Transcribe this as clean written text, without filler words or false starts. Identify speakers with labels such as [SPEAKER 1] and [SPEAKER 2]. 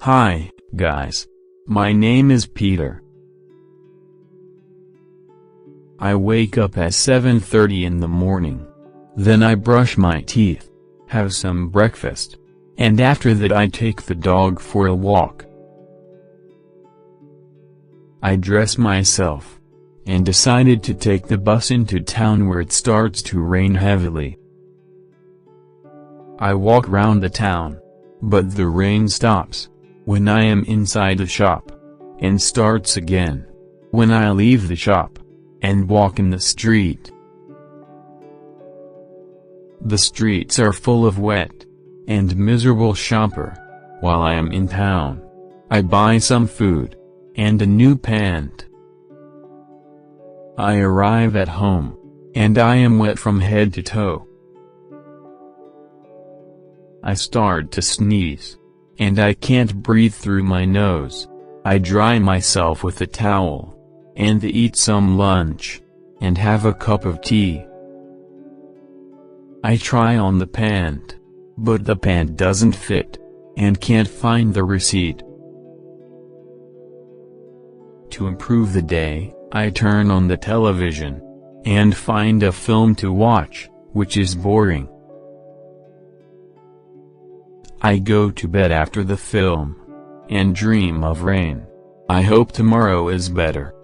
[SPEAKER 1] Hi, guys. My name is Peter. I wake up at 7:30 in the morning. Then I brush my teeth, have some breakfast, and after that I take the dog for a walk. I dress myself, and decided to take the bus into town where it starts to rain heavily. I walk round the town, but the rain stops when I am inside the shop, and starts again when I leave the shop and walk in the street. The streets are full of wet and miserable shopper. While I am in town, I buy some food and a new pant. I arrive at home, and I am wet from head to toe. I start to sneeze, and I can't breathe through my nose. I dry myself with a towel, and eat some lunch, and have a cup of tea. I try on the pant, but the pant doesn't fit, and can't find the receipt. To improve the day, I turn on the television, and find a film to watch, which is boring. I go to bed after the film, and dream of rain. I hope tomorrow is better.